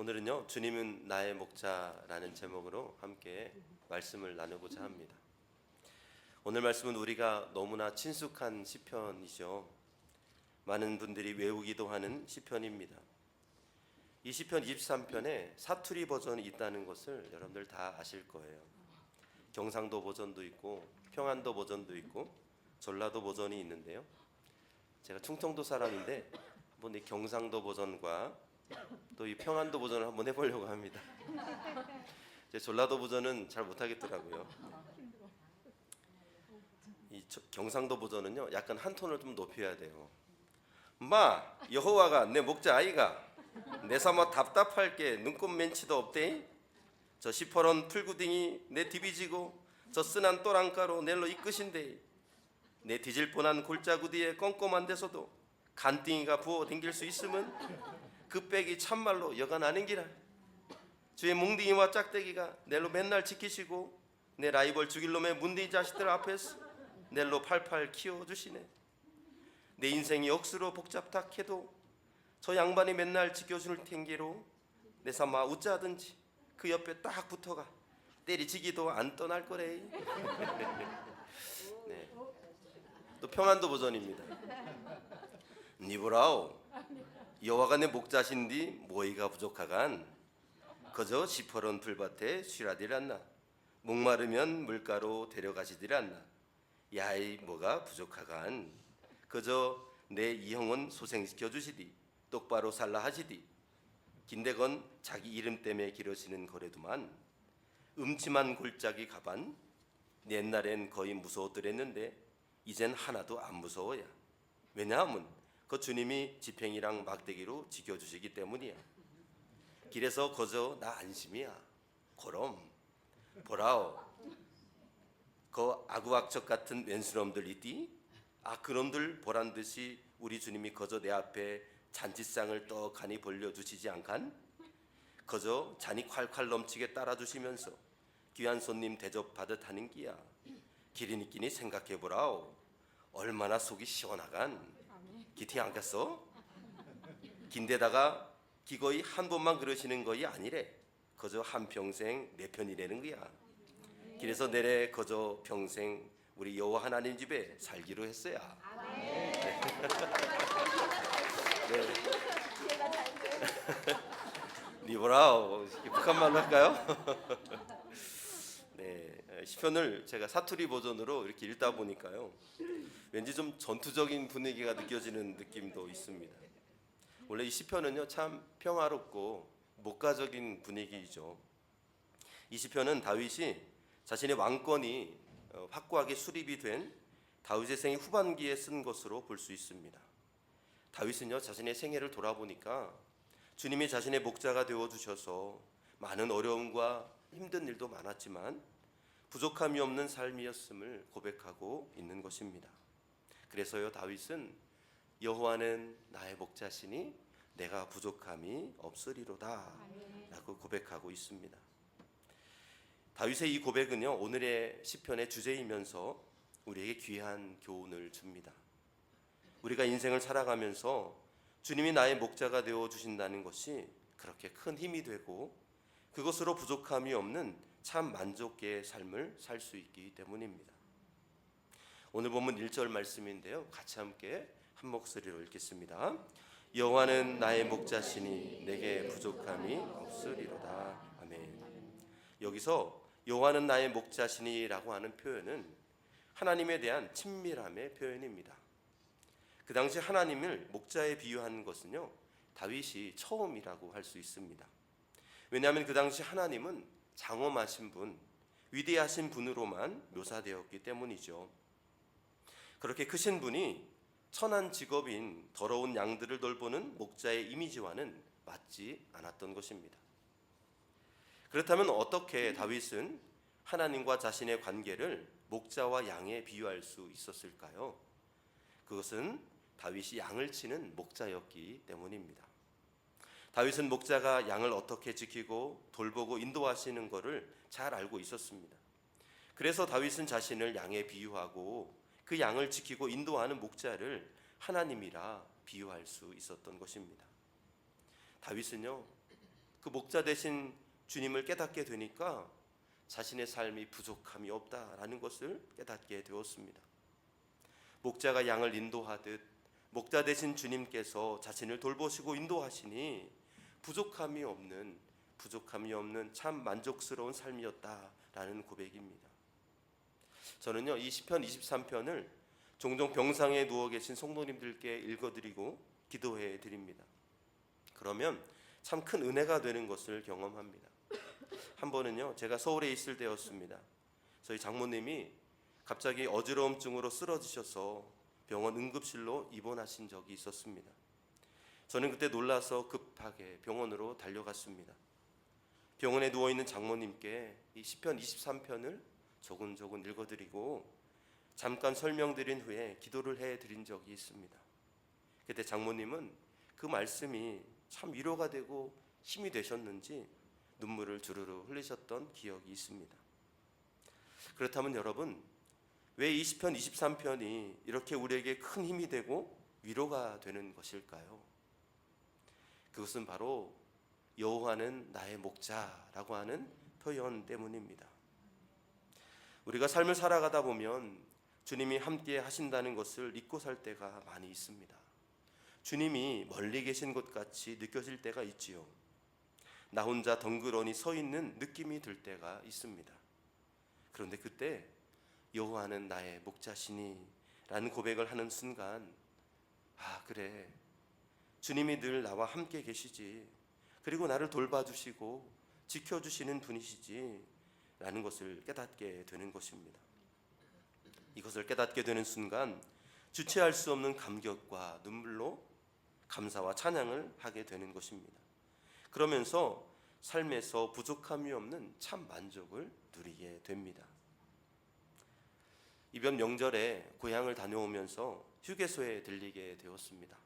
오늘은요, 주님은 나의 목자라는 제목으로 함께 말씀을 나누고자 합니다. 오늘 말씀은 우리가 너무나 친숙한 시편이죠. 많은 분들이 외우기도 하는 시편입니다. 이 시편 23편에 사투리 버전이 있다는 것을 여러분들 다 아실 거예요. 경상도 버전도 있고 평안도 버전도 있고 전라도 버전이 있는데요. 제가 충청도 사람인데 한번 이 경상도 버전과 또 이 평안도 버전을 한번 해보려고 합니다. 제 전라도 버전은 잘 못하겠더라고요. 이 경상도 버전은요, 약간 한 톤을 좀 높여야 돼요. 마, 여호와가 내 목자 아이가 내 삼아 답답할게 눈꽃 맨치도 없대. 저 시퍼런 풀구딩이 내 디비지고 저 쓴한 또랑가로 넬로 이끄신데 내 뒤질 뻔한 골짜구디에 껌껌한 데서도 간띵이가 부어 댕길 수 있으면 그 백이 참말로 여간 아닌기라. 주의 뭉딩이와 짝대기가 넬로 맨날 지키시고 내 라이벌 죽일 놈의 문딩 자식들 앞에서 넬로 팔팔 키워주시네. 내 인생이 억수로 복잡다 해도 저 양반이 맨날 지켜줄 텐게로 내 삼아 웃자든지 그 옆에 딱 붙어가 때리치기도 안 떠날 거래. 네. 또 평안도 버전입니다. 니보라오 여호와가 내 목자신디 뭐이가 부족하간 그저 시퍼런 풀밭에 쉬라들 않나 목마르면 물가로 데려가시들 않나 야이 뭐가 부족하간 그저 내 이형은 소생시켜 주시디 똑바로 살라 하시디 긴데건 자기 이름 때문에 기러시는 거래도만 음침한 골짜기 가반 옛날엔 거의 무서웠더랬는데 이젠 하나도 안 무서워야. 왜냐하면 그 주님이 지팽이랑 막대기로 지켜주시기 때문이야. 길에서 거저 나 안심이야. 그럼 보라오 그 아구악척 같은 왼수놈들 있디? 그놈들 보란 듯이 우리 주님이 거저 내 앞에 잔치상을 떡하니 벌려주시지 않간? 거저 잔이 콸콸 넘치게 따라주시면서 귀한 손님 대접받듯 하는 기야. 기린 있기니 생각해보라오. 얼마나 속이 시원하간. 기티 안 갔어? 긴데다가 기거이 한 번만 그러시는 거이 아니래. 거저 한평생 내 편이라는 거야. 그래서 내래 거저 평생 우리 여호와 하나님 집에 살기로 했어야. 네. 네. 리보라오 북한 말로 할까요? 네, 시편을 제가 사투리 버전으로 이렇게 읽다 보니까요, 왠지 좀 전투적인 분위기가 느껴지는 느낌도 있습니다. 원래 이 시편은요 참 평화롭고 목가적인 분위기이죠. 이 시편은 다윗이 자신의 왕권이 확고하게 수립이 된 다윗의 생애 후반기에 쓴 것으로 볼 수 있습니다. 다윗은요 자신의 생애를 돌아보니까 주님이 자신의 목자가 되어 주셔서 많은 어려움과 힘든 일도 많았지만 부족함이 없는 삶이었음을 고백하고 있는 것입니다. 그래서요 다윗은 여호와는 나의 목자시니 내가 부족함이 없으리로다 라고 고백하고 있습니다. 다윗의 이 고백은요 오늘의 시편의 주제이면서 우리에게 귀한 교훈을 줍니다. 우리가 인생을 살아가면서 주님이 나의 목자가 되어 주신다는 것이 그렇게 큰 힘이 되고 그것으로 부족함이 없는 참 만족의 삶을 살 수 있기 때문입니다. 오늘 본문 1절 말씀인데요, 같이 함께 한 목소리로 읽겠습니다. 여호와는 나의 목자시니 내게 부족함이 없으리로다. 아멘. 여기서 여호와는 나의 목자시니라고 하는 표현은 하나님에 대한 친밀함의 표현입니다. 그 당시 하나님을 목자에 비유한 것은요 다윗이 처음이라고 할 수 있습니다. 왜냐하면 그 당시 하나님은 장엄하신 분, 위대하신 분으로만 묘사되었기 때문이죠. 그렇게 크신 분이 천한 직업인 더러운 양들을 돌보는 목자의 이미지와는 맞지 않았던 것입니다. 그렇다면 어떻게 다윗은 하나님과 자신의 관계를 목자와 양에 비유할 수 있었을까요? 그것은 다윗이 양을 치는 목자였기 때문입니다. 다윗은 목자가 양을 어떻게 지키고 돌보고 인도하시는 것을 잘 알고 있었습니다. 그래서 다윗은 자신을 양에 비유하고 그 양을 지키고 인도하는 목자를 하나님이라 비유할 수 있었던 것입니다. 다윗은요 그 목자 되신 주님을 깨닫게 되니까 자신의 삶이 부족함이 없다라는 것을 깨닫게 되었습니다. 목자가 양을 인도하듯 목자 되신 주님께서 자신을 돌보시고 인도하시니 부족함이 없는 참 만족스러운 삶이었다라는 고백입니다. 저는요, 이 시편 23편을 종종 병상에 누워 계신 성도님들께 읽어드리고 기도해 드립니다. 그러면 참 큰 은혜가 되는 것을 경험합니다. 한 번은요, 제가 서울에 있을 때였습니다. 저희 장모님이 갑자기 어지러움증으로 쓰러지셔서 병원 응급실로 입원하신 적이 있었습니다. 저는 그때 놀라서 급하게 병원으로 달려갔습니다. 병원에 누워있는 장모님께 이 시편 23편을 조근조근 읽어드리고 잠깐 설명드린 후에 기도를 해드린 적이 있습니다. 그때 장모님은 그 말씀이 참 위로가 되고 힘이 되셨는지 눈물을 주르르 흘리셨던 기억이 있습니다. 그렇다면 여러분, 왜 이 시편 23편이 이렇게 우리에게 큰 힘이 되고 위로가 되는 것일까요? 그것은 바로 여호와는 나의 목자라고 하는 표현 때문입니다. 우리가 삶을 살아가다 보면 주님이 함께 하신다는 것을 잊고 살 때가 많이 있습니다. 주님이 멀리 계신 것 같이 느껴질 때가 있지요. 나 혼자 덩그러니 서 있는 느낌이 들 때가 있습니다. 그런데 그때 여호와는 나의 목자시니 라는 고백을 하는 순간, 아, 그래, 주님이 늘 나와 함께 계시지, 그리고 나를 돌봐주시고 지켜주시는 분이시지 라는 것을 깨닫게 되는 것입니다. 이것을 깨닫게 되는 순간 주체할 수 없는 감격과 눈물로 감사와 찬양을 하게 되는 것입니다. 그러면서 삶에서 부족함이 없는 참 만족을 누리게 됩니다. 이번 명절에 고향을 다녀오면서 휴게소에 들리게 되었습니다.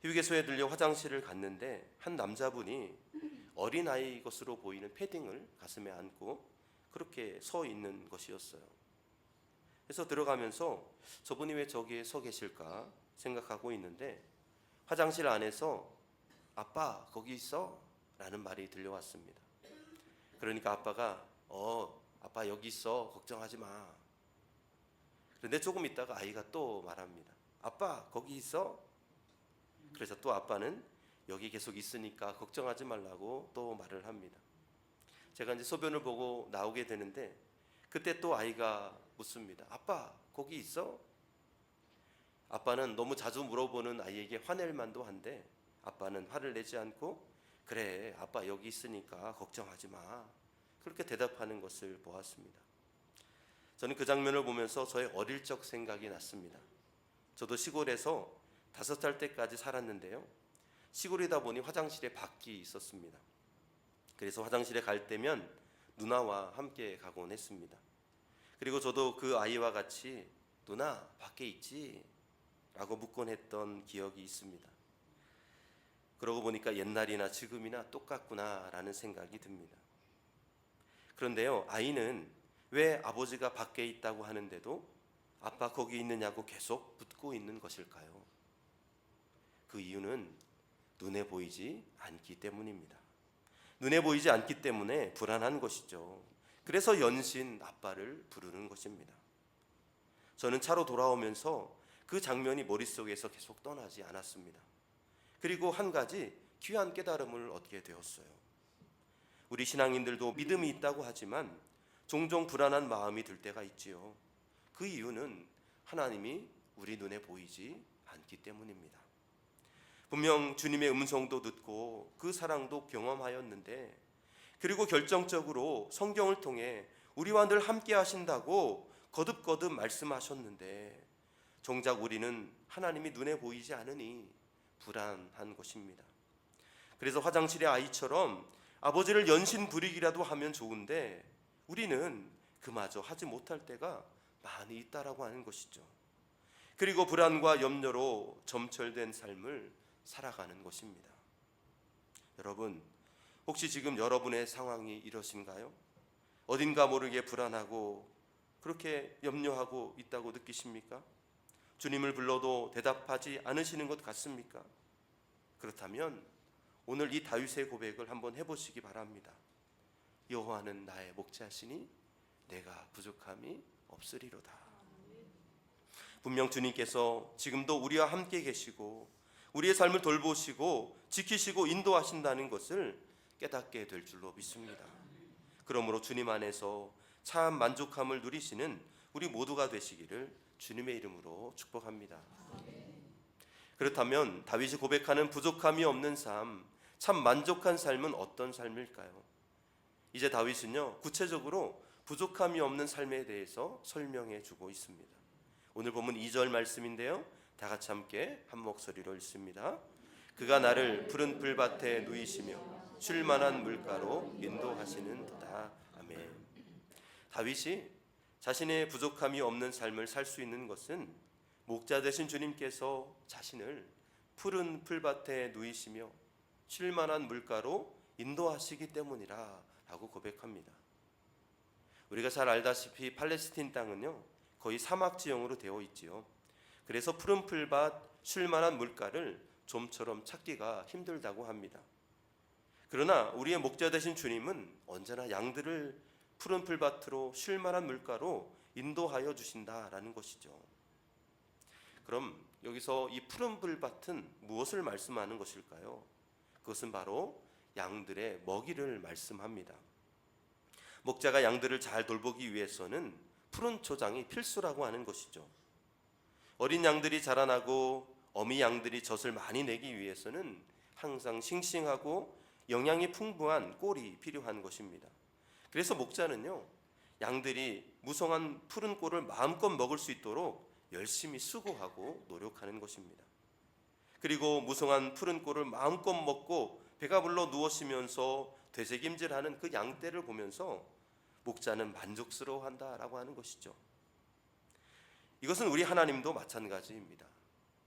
휴게소에 들려 화장실을 갔는데 한 남자분이 어린아이 것으로 보이는 패딩을 가슴에 안고 그렇게 서 있는 것이었어요. 그래서 들어가면서 저분이 왜 저기에 서 계실까 생각하고 있는데 화장실 안에서 아빠 거기 있어? 라는 말이 들려왔습니다. 그러니까 아빠가 아빠 여기 있어, 걱정하지 마. 그런데 조금 있다가 아이가 또 말합니다. 아빠 거기 있어? 그래서 또 아빠는 여기 계속 있으니까 걱정하지 말라고 또 말을 합니다. 제가 이제 소변을 보고 나오게 되는데 그때 또 아이가 묻습니다. 아빠 거기 있어? 아빠는 너무 자주 물어보는 아이에게 화낼 만도 한데 아빠는 화를 내지 않고 그래 아빠 여기 있으니까 걱정하지 마, 그렇게 대답하는 것을 보았습니다. 저는 그 장면을 보면서 저의 어릴 적 생각이 났습니다. 저도 시골에서 5살 때까지 살았는데요, 시골이다 보니 화장실에 밖이 있었습니다. 그래서 화장실에 갈 때면 누나와 함께 가곤 했습니다. 그리고 저도 그 아이와 같이 누나 밖에 있지? 라고 묻곤 했던 기억이 있습니다. 그러고 보니까 옛날이나 지금이나 똑같구나 라는 생각이 듭니다. 그런데요, 아이는 왜 아버지가 밖에 있다고 하는데도 아빠 거기 있느냐고 계속 묻고 있는 것일까요? 그 이유는 눈에 보이지 않기 때문입니다. 눈에 보이지 않기 때문에 불안한 것이죠. 그래서 연신 아빠를 부르는 것입니다. 저는 차로 돌아오면서 그 장면이 머릿속에서 계속 떠나지 않았습니다. 그리고 한 가지 귀한 깨달음을 얻게 되었어요. 우리 신앙인들도 믿음이 있다고 하지만 종종 불안한 마음이 들 때가 있지요. 그 이유는 하나님이 우리 눈에 보이지 않기 때문입니다. 분명 주님의 음성도 듣고 그 사랑도 경험하였는데, 그리고 결정적으로 성경을 통해 우리와 늘 함께 하신다고 거듭거듭 말씀하셨는데 정작 우리는 하나님이 눈에 보이지 않으니 불안한 것입니다. 그래서 화장실의 아이처럼 아버지를 연신 부리기라도 하면 좋은데 우리는 그마저 하지 못할 때가 많이 있다라고 하는 것이죠. 그리고 불안과 염려로 점철된 삶을 살아가는 것입니다. 여러분, 혹시 지금 여러분의 상황이 이러신가요? 어딘가 모르게 불안하고 그렇게 염려하고 있다고 느끼십니까? 주님을 불러도 대답하지 않으시는 것 같습니까? 그렇다면 오늘 이 다윗의 고백을 한번 해보시기 바랍니다. 여호와는 나의 목자시니 내가 부족함이 없으리로다. 분명 주님께서 지금도 우리와 함께 계시고 우리의 삶을 돌보시고 지키시고 인도하신다는 것을 깨닫게 될 줄로 믿습니다. 그러므로 주님 안에서 참 만족함을 누리시는 우리 모두가 되시기를 주님의 이름으로 축복합니다. 그렇다면 다윗이 고백하는 부족함이 없는 삶, 참 만족한 삶은 어떤 삶일까요? 이제 다윗은요, 구체적으로 부족함이 없는 삶에 대해서 설명해 주고 있습니다. 오늘 본문 2절 말씀인데요, 다 같이 함께 한 목소리로 읽습니다. 그가 나를 푸른 풀밭에 누이시며 쉴 만한 물가로 인도하시는도다. 아멘. 다윗이 자신의 부족함이 없는 삶을 살 수 있는 것은 목자 되신 주님께서 자신을 푸른 풀밭에 누이시며 쉴 만한 물가로 인도하시기 때문이라 라고 고백합니다. 우리가 잘 알다시피 팔레스틴 땅은요, 거의 사막 지형으로 되어 있지요. 그래서 푸른 풀밭, 쉴 만한 물가를 좀처럼 찾기가 힘들다고 합니다. 그러나 우리의 목자 되신 주님은 언제나 양들을 푸른 풀밭으로 쉴 만한 물가로 인도하여 주신다라는 것이죠. 그럼 여기서 이 푸른 풀밭은 무엇을 말씀하는 것일까요? 그것은 바로 양들의 먹이를 말씀합니다. 목자가 양들을 잘 돌보기 위해서는 푸른 초장이 필수라고 하는 것이죠. 어린 양들이 자라나고 어미 양들이 젖을 많이 내기 위해서는 항상 싱싱하고 영양이 풍부한 꼴이 필요한 것입니다. 그래서 목자는요, 양들이 무성한 푸른 꼴을 마음껏 먹을 수 있도록 열심히 수고하고 노력하는 것입니다. 그리고 무성한 푸른 꼴을 마음껏 먹고 배가 불러 누워쉬면서 되새김질하는 그 양떼를 보면서 목자는 만족스러워한다라고 하는 것이죠. 이것은 우리 하나님도 마찬가지입니다.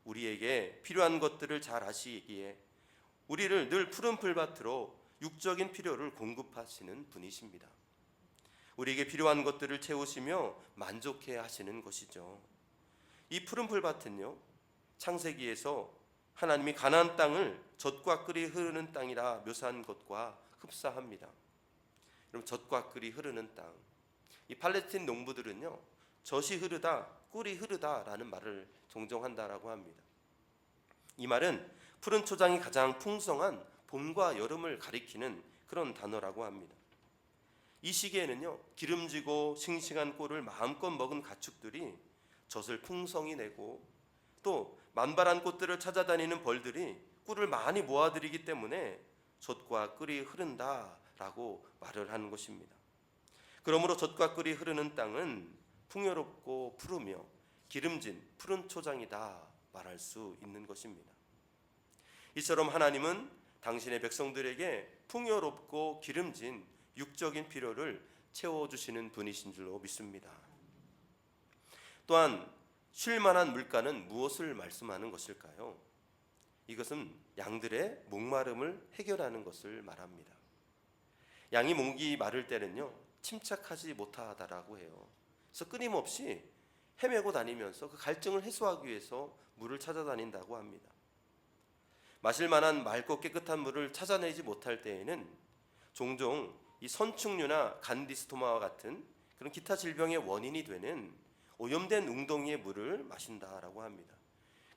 우리에게 필요한 것들을 잘 아시기에 우리를 늘 푸른 풀밭으로 육적인 필요를 공급하시는 분이십니다. 우리에게 필요한 것들을 채우시며 만족해 하시는 것이죠. 이 푸른 풀밭은요, 창세기에서 하나님이 가나안 땅을 젖과 꿀이 흐르는 땅이라 묘사한 것과 흡사합니다. 여러분, 젖과 꿀이 흐르는 땅, 이 팔레스틴 농부들은요, 젖이 흐르다, 꿀이 흐르다라는 말을 종종 한다라고 합니다. 이 말은 푸른 초장이 가장 풍성한 봄과 여름을 가리키는 그런 단어라고 합니다. 이 시기에는요, 기름지고 싱싱한 꿀을 마음껏 먹은 가축들이 젖을 풍성히 내고 또 만발한 꽃들을 찾아다니는 벌들이 꿀을 많이 모아들이기 때문에 젖과 꿀이 흐른다라고 말을 하는 것입니다. 그러므로 젖과 꿀이 흐르는 땅은 풍요롭고 푸르며 기름진 푸른 초장이다 말할 수 있는 것입니다. 이처럼 하나님은 당신의 백성들에게 풍요롭고 기름진 육적인 필요를 채워주시는 분이신 줄로 믿습니다. 또한 쉴 만한 물가는 무엇을 말씀하는 것일까요? 이것은 양들의 목마름을 해결하는 것을 말합니다. 양이 목이 마를 때는요, 침착하지 못하다라고 해요. 그래서 끊임없이 헤매고 다니면서 그 갈증을 해소하기 위해서 물을 찾아다닌다고 합니다. 마실 만한 맑고 깨끗한 물을 찾아내지 못할 때에는 종종 이 선충류나 간디스토마와 같은 그런 기타 질병의 원인이 되는 오염된 웅덩이의 물을 마신다라고 합니다.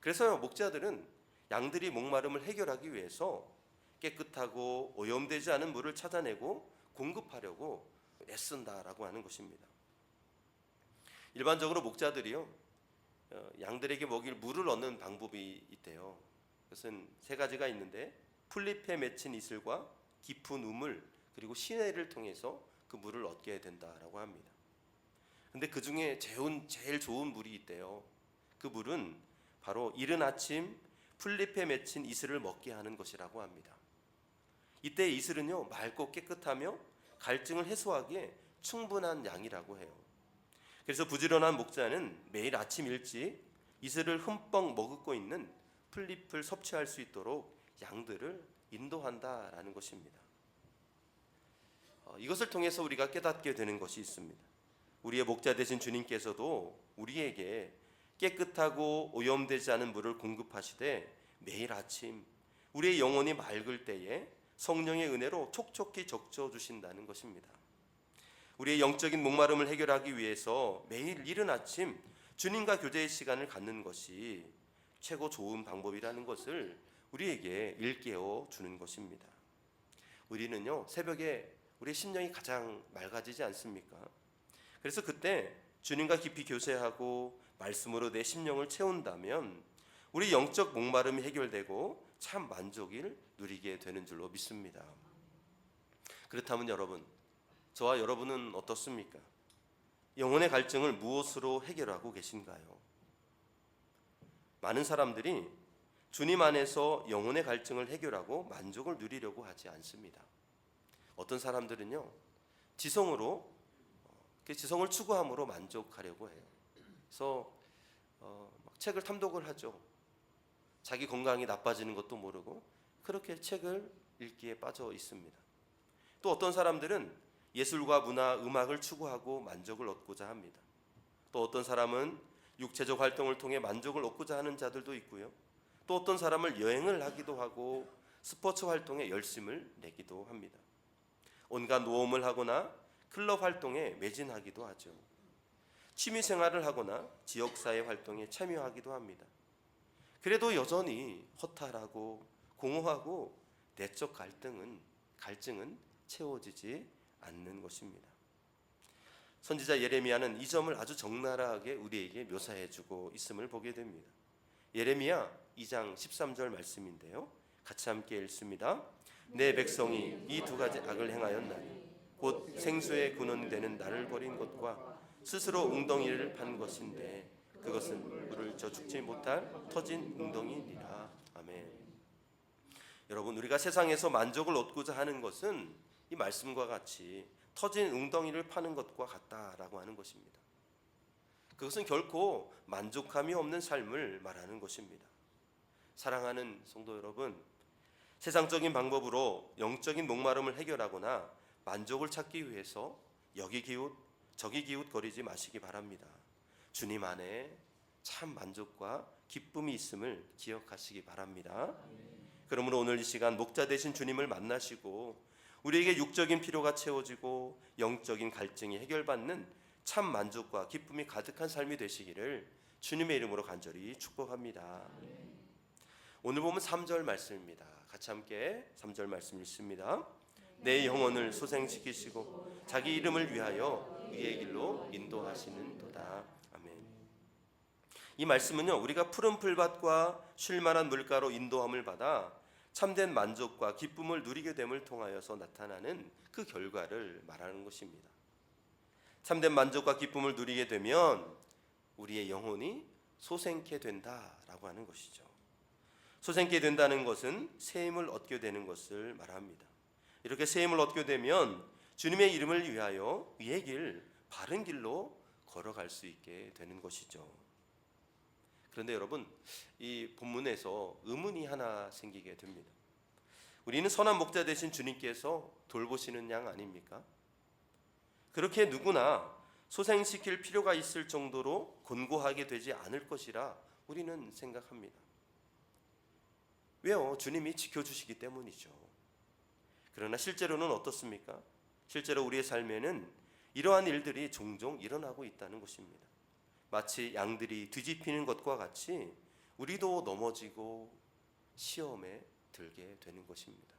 그래서 목자들은 양들이 목마름을 해결하기 위해서 깨끗하고 오염되지 않은 물을 찾아내고 공급하려고 애쓴다라고 하는 것입니다. 일반적으로 목자들이요, 양들에게 먹일 물을 얻는 방법이 있대요. 그것은 세 가지가 있는데, 풀잎에 맺힌 이슬과 깊은 우물 그리고 시내를 통해서 그 물을 얻게 된다라고 합니다. 근데 그 중에 제일 좋은 물이 있대요. 그 물은 바로 이른 아침 풀잎에 맺힌 이슬을 먹게 하는 것이라고 합니다. 이때 이슬은요, 맑고 깨끗하며 갈증을 해소하기에 충분한 양이라고 해요. 그래서 부지런한 목자는 매일 아침 일찍 이슬을 흠뻑 머금고 있는 풀잎을 섭취할 수 있도록 양들을 인도한다라는 것입니다. 이것을 통해서 우리가 깨닫게 되는 것이 있습니다. 우리의 목자 되신 주님께서도 우리에게 깨끗하고 오염되지 않은 물을 공급하시되 매일 아침 우리의 영혼이 맑을 때에 성령의 은혜로 촉촉히 적셔 주신다는 것입니다. 우리의 영적인 목마름을 해결하기 위해서 매일 이른 아침 주님과 교제의 시간을 갖는 것이 최고 좋은 방법이라는 것을 우리에게 일깨워 주는 것입니다. 우리는요, 새벽에 우리의 심령이 가장 맑아지지 않습니까? 그래서 그때 주님과 깊이 교제하고 말씀으로 내 심령을 채운다면 우리 영적 목마름이 해결되고 참 만족을 누리게 되는 줄로 믿습니다. 그렇다면 여러분, 저와 여러분은 어떻습니까? 영혼의 갈증을 무엇으로 해결하고 계신가요? 많은 사람들이 주님 안에서 영혼의 갈증을 해결하고 만족을 누리려고 하지 않습니다. 어떤 사람들은요, 지성을 추구함으로 만족하려고 해요. 그래서 막 책을 탐독을 하죠. 자기 건강이 나빠지는 것도 모르고 그렇게 책을 읽기에 빠져 있습니다. 또 어떤 사람들은 예술과 문화, 음악을 추구하고 만족을 얻고자 합니다. 또 어떤 사람은 육체적 활동을 통해 만족을 얻고자 하는 자들도 있고요. 또 어떤 사람은 여행을 하기도 하고 스포츠 활동에 열심을 내기도 합니다. 온갖 모험을 하거나 클럽 활동에 매진하기도 하죠. 취미 생활을 하거나 지역사회 활동에 참여하기도 합니다. 그래도 여전히 허탈하고 공허하고 내적 갈증은 채워지지 않는 것입니다. 선지자 예레미야는 이 점을 아주 적나라하게 우리에게 묘사해주고 있음을 보게 됩니다. 예레미야 2장 13절 말씀인데요, 같이 함께 읽습니다. 내 백성이 이 두 가지 악을 행하였나니 곧 생수의 근원되는 나를 버린 것과 스스로 웅덩이를 판 것인데 그것은 물을 저축지 못할 터진 웅덩이니라. 아멘. 여러분, 우리가 세상에서 만족을 얻고자 하는 것은 이 말씀과 같이 터진 웅덩이를 파는 것과 같다라고 하는 것입니다. 그것은 결코 만족함이 없는 삶을 말하는 것입니다. 사랑하는 성도 여러분, 세상적인 방법으로 영적인 목마름을 해결하거나 만족을 찾기 위해서 여기 기웃 저기 기웃거리지 마시기 바랍니다. 주님 안에 참 만족과 기쁨이 있음을 기억하시기 바랍니다. 그러므로 오늘 이 시간 목자 되신 주님을 만나시고 우리에게 육적인 필요가 채워지고 영적인 갈증이 해결받는 참 만족과 기쁨이 가득한 삶이 되시기를 주님의 이름으로 간절히 축복합니다. 오늘 보면 3절 말씀입니다. 같이 함께 3절 말씀 읽습니다. 내 영혼을 소생시키시고 자기 이름을 위하여 의의 길로 인도하시는 도다. 아멘. 이 말씀은요, 우리가 푸른 풀밭과 쉴만한 물가로 인도함을 받아 참된 만족과 기쁨을 누리게 됨을 통하여서 나타나는 그 결과를 말하는 것입니다. 참된 만족과 기쁨을 누리게 되면 우리의 영혼이 소생케 된다라고 하는 것이죠. 소생케 된다는 것은 새 힘을 얻게 되는 것을 말합니다. 이렇게 새 힘을 얻게 되면 주님의 이름을 위하여 위의 길, 바른 길로 걸어갈 수 있게 되는 것이죠. 그런데 여러분, 이 본문에서 의문이 하나 생기게 됩니다. 우리는 선한 목자 되신 주님께서 돌보시는 양 아닙니까? 그렇게 누구나 소생시킬 필요가 있을 정도로 곤고하게 되지 않을 것이라 우리는 생각합니다. 왜요? 주님이 지켜주시기 때문이죠. 그러나 실제로는 어떻습니까? 실제로 우리의 삶에는 이러한 일들이 종종 일어나고 있다는 것입니다. 마치 양들이 뒤집히는 것과 같이 우리도 넘어지고 시험에 들게 되는 것입니다.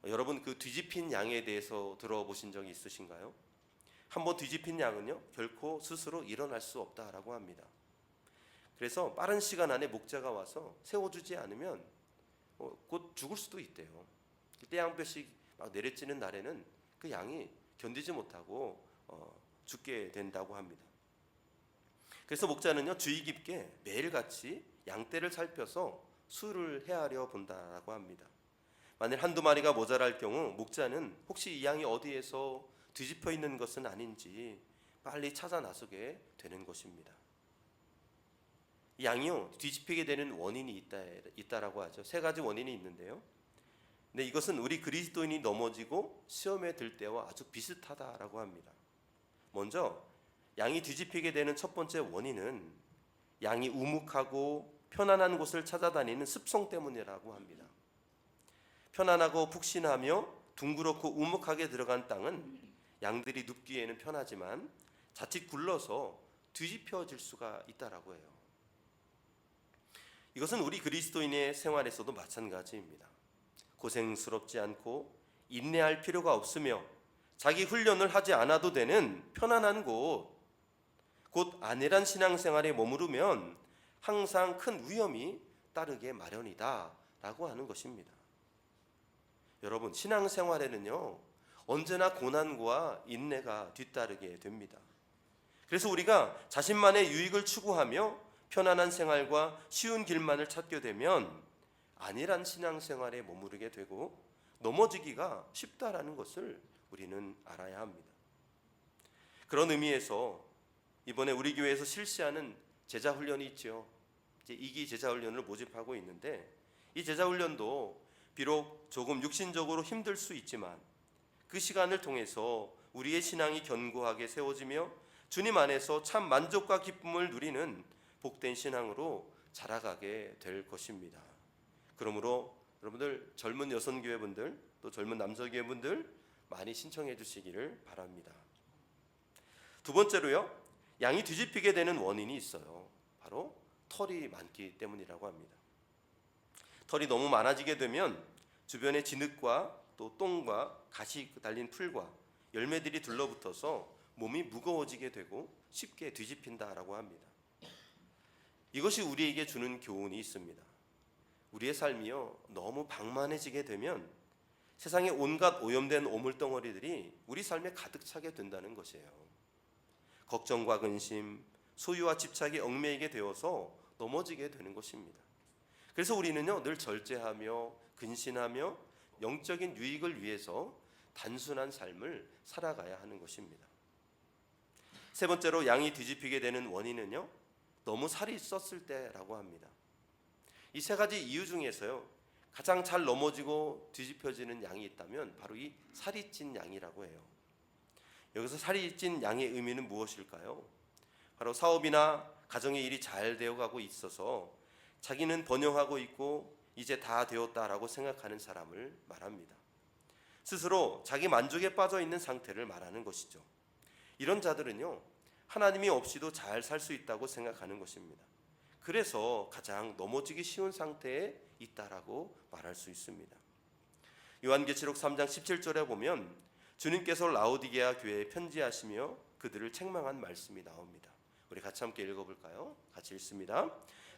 여러분, 그 뒤집힌 양에 대해서 들어보신 적이 있으신가요? 한번 뒤집힌 양은요, 결코 스스로 일어날 수 없다라고 합니다. 그래서 빠른 시간 안에 목자가 와서 세워주지 않으면 곧 죽을 수도 있대요. 떼양볕이 막 내리쬐는 날에는 그 양이 견디지 못하고 죽게 된다고 합니다. 그래서 목자는요, 주의 깊게 매일같이 양떼를 살펴서 수를 헤아려 본다라고 합니다. 만일 한두 마리가 모자랄 경우 목자는 혹시 이 양이 어디에서 뒤집혀 있는 것은 아닌지 빨리 찾아 나서게 되는 것입니다. 이 양이요, 뒤집히게 되는 원인이 있다라고 하죠. 3가지 원인이 있는데요. 근데 이것은 우리 그리스도인이 넘어지고 시험에 들 때와 아주 비슷하다라고 합니다. 먼저 양이 뒤집히게 되는 첫 번째 원인은 양이 우묵하고 편안한 곳을 찾아다니는 습성 때문이라고 합니다. 편안하고 푹신하며 둥그렇고 우묵하게 들어간 땅은 양들이 눕기에는 편하지만 자칫 굴러서 뒤집혀질 수가 있다라고 해요. 이것은 우리 그리스도인의 생활에서도 마찬가지입니다. 고생스럽지 않고 인내할 필요가 없으며 자기 훈련을 하지 않아도 되는 편안한 곳, 곧 안일한 신앙생활에 머무르면 항상 큰 위험이 따르게 마련이다 라고 하는 것입니다. 여러분, 신앙생활에는요 언제나 고난과 인내가 뒤따르게 됩니다. 그래서 우리가 자신만의 유익을 추구하며 편안한 생활과 쉬운 길만을 찾게 되면 안일한 신앙생활에 머무르게 되고 넘어지기가 쉽다라는 것을 우리는 알아야 합니다. 그런 의미에서 이번에 우리 교회에서 실시하는 제자훈련이 있죠. 이제 2기 제자훈련을 모집하고 있는데, 이 제자훈련도 비록 조금 육신적으로 힘들 수 있지만 그 시간을 통해서 우리의 신앙이 견고하게 세워지며 주님 안에서 참 만족과 기쁨을 누리는 복된 신앙으로 자라가게 될 것입니다. 그러므로 여러분들 젊은 여성교회분들 또 젊은 남성교회분들 많이 신청해 주시기를 바랍니다. 두 번째로요, 양이 뒤집히게 되는 원인이 있어요. 바로 털이 많기 때문이라고 합니다. 털이 너무 많아지게 되면 주변의 진흙과 또 똥과 가시 달린 풀과 열매들이 둘러붙어서 몸이 무거워지게 되고 쉽게 뒤집힌다라고 합니다. 이것이 우리에게 주는 교훈이 있습니다. 우리의 삶이요 너무 방만해지게 되면 세상에 온갖 오염된 오물덩어리들이 우리 삶에 가득 차게 된다는 것이에요. 걱정과 근심, 소유와 집착에 얽매이게 되어서 넘어지게 되는 것입니다. 그래서 우리는요 늘 절제하며 근신하며 영적인 유익을 위해서 단순한 삶을 살아가야 하는 것입니다. 세 번째로 양이 뒤집히게 되는 원인은요 너무 살이 쪘을 때라고 합니다. 이 세 가지 이유 중에서요 가장 잘 넘어지고 뒤집혀지는 양이 있다면 바로 이 살이 찐 양이라고 해요. 여기서 살이 찐 양의 의미는 무엇일까요? 바로 사업이나 가정의 일이 잘 되어가고 있어서 자기는 번영하고 있고 이제 다 되었다라고 생각하는 사람을 말합니다. 스스로 자기 만족에 빠져 있는 상태를 말하는 것이죠. 이런 자들은요 하나님이 없이도 잘 살 수 있다고 생각하는 것입니다. 그래서 가장 넘어지기 쉬운 상태에 있다라고 말할 수 있습니다. 요한계시록 3장 17절에 보면 주님께서 라오디게아 교회에 편지하시며 그들을 책망한 말씀이 나옵니다. 우리 같이 함께 읽어볼까요? 같이 읽습니다.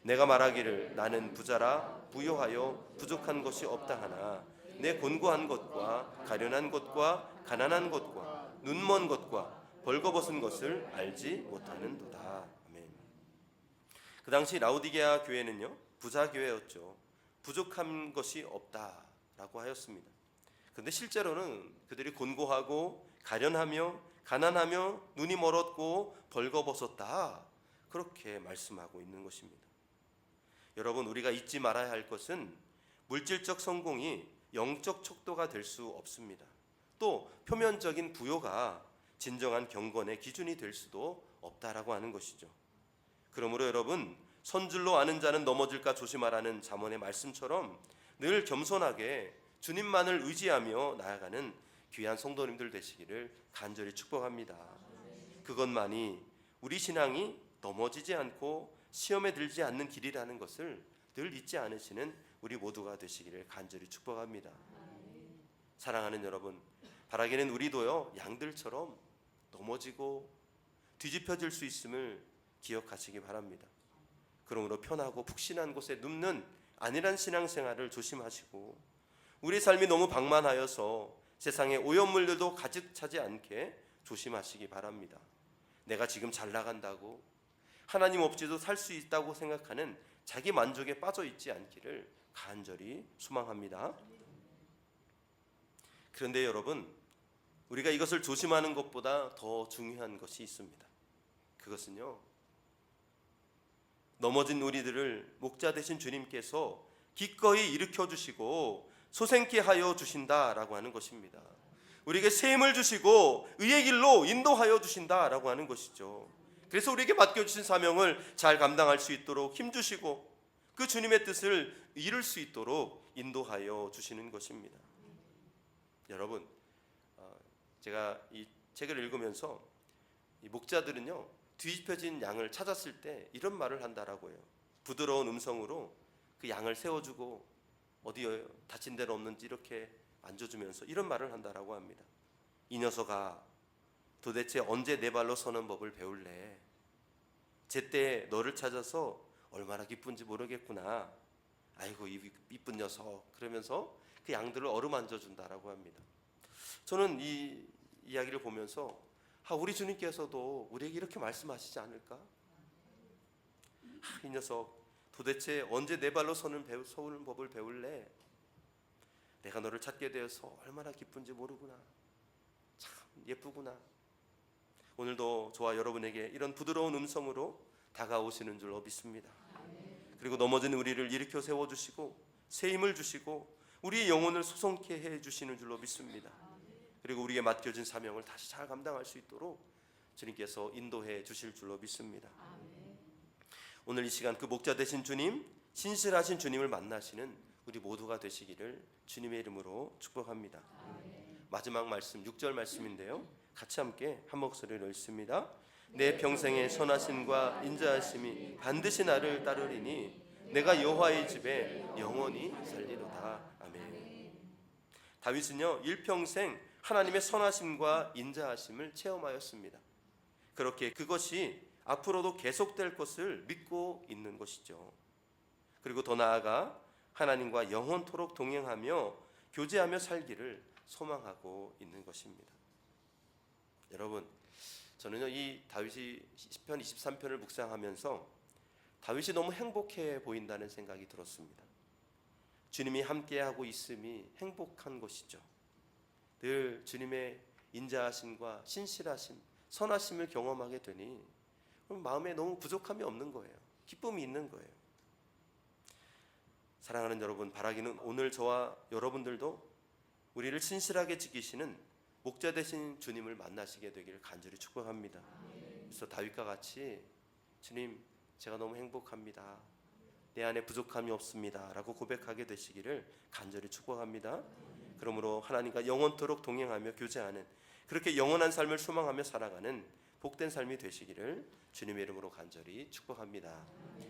내가 말하기를 나는 부자라 부요하여 부족한 것이 없다 하나 내 곤고한 것과 가련한 것과 가난한 것과 눈먼 것과 벌거벗은 것을 알지 못하는도다. 아멘. 그 당시 라오디게아 교회는요 부자 교회였죠. 부족한 것이 없다라고 하였습니다. 그런데 실제로는 그들이 곤고하고 가련하며 가난하며 눈이 멀었고 벌거벗었다 그렇게 말씀하고 있는 것입니다. 여러분, 우리가 잊지 말아야 할 것은 물질적 성공이 영적 척도가 될 수 없습니다. 또 표면적인 부요가 진정한 경건의 기준이 될 수도 없다라고 하는 것이죠. 그러므로 여러분, 선줄로 아는 자는 넘어질까 조심하라는 잠언의 말씀처럼 늘 겸손하게 주님만을 의지하며 나아가는 귀한 성도님들 되시기를 간절히 축복합니다. 그것만이 우리 신앙이 넘어지지 않고 시험에 들지 않는 길이라는 것을 늘 잊지 않으시는 우리 모두가 되시기를 간절히 축복합니다. 사랑하는 여러분, 바라기는 우리도요 양들처럼 넘어지고 뒤집혀질 수 있음을 기억하시기 바랍니다. 그러므로 편하고 푹신한 곳에 눕는 안일한 신앙생활을 조심하시고 우리 삶이 너무 방만하여서 세상에 오염물들도 가득 차지 않게 조심하시기 바랍니다. 내가 지금 잘 나간다고 하나님 없이도 살 수 있다고 생각하는 자기 만족에 빠져 있지 않기를 간절히 소망합니다. 그런데 여러분, 우리가 이것을 조심하는 것보다 더 중요한 것이 있습니다. 그것은요 넘어진 우리들을 목자 되신 주님께서 기꺼이 일으켜 주시고 소생케 하여 주신다라고 하는 것입니다. 우리에게 새 힘을 주시고 의의 길로 인도하여 주신다라고 하는 것이죠. 그래서 우리에게 맡겨주신 사명을 잘 감당할 수 있도록 힘주시고 그 주님의 뜻을 이룰 수 있도록 인도하여 주시는 것입니다. 여러분, 제가 이 책을 읽으면서 이 목자들은요, 뒤집혀진 양을 찾았을 때 이런 말을 한다라고 해요. 부드러운 음성으로 그 양을 세워주고 어디 다친 데는 없는지 이렇게 만져주면서 이런 말을 한다라고 합니다. 이 녀석아, 도대체 언제 내 발로 서는 법을 배울래? 제때 너를 찾아서 얼마나 기쁜지 모르겠구나. 아이고 이쁜 녀석. 그러면서 그 양들을 어루만져 준다라고 합니다. 저는 이 이야기를 보면서 우리 주님께서도 우리에게 이렇게 말씀하시지 않을까? 이 녀석, 도대체 언제 내 발로 서는 법을 배울래? 내가 너를 찾게 되어서 얼마나 기쁜지 모르구나. 참 예쁘구나. 오늘도 저와 여러분에게 이런 부드러운 음성으로 다가오시는 줄 믿습니다. 그리고 넘어진 우리를 일으켜 세워주시고 새 힘을 주시고 우리의 영혼을 소송케 해주시는 줄로 믿습니다. 그리고 우리에게 맡겨진 사명을 다시 잘 감당할 수 있도록 주님께서 인도해 주실 줄로 믿습니다. 오늘 이 시간 그 목자 되신 주님, 신실하신 주님을 만나시는 우리 모두가 되시기를 주님의 이름으로 축복합니다. 마지막 말씀 6절 말씀인데요, 같이 함께 한 목소리로 읽습니다. 내 평생의 선하심과 인자하심이 반드시 나를 따르리니 내가 여호와의 집에 영원히 살리로다. 아멘. 다윗은요, 일평생 하나님의 선하심과 인자하심을 체험하였습니다. 그렇게 그것이 앞으로도 계속될 것을 믿고 있는 것이죠. 그리고 더 나아가 하나님과 영원토록 동행하며 교제하며 살기를 소망하고 있는 것입니다. 여러분, 저는요, 이 다윗이 시편 23편을 묵상하면서 다윗이 너무 행복해 보인다는 생각이 들었습니다. 주님이 함께하고 있음이 행복한 것이죠. 늘 주님의 인자하심과 신실하심, 선하심을 경험하게 되니 마음에 너무 부족함이 없는 거예요. 기쁨이 있는 거예요. 사랑하는 여러분, 바라기는 오늘 저와 여러분들도 우리를 신실하게 지키시는 목자 되신 주님을 만나시게 되기를 간절히 축복합니다. 그래서 다윗과 같이 주님, 제가 너무 행복합니다. 내 안에 부족함이 없습니다 라고 고백하게 되시기를 간절히 축복합니다. 그러므로 하나님과 영원토록 동행하며 교제하는, 그렇게 영원한 삶을 소망하며 살아가는 복된 삶이 되시기를 주님의 이름으로 간절히 축복합니다.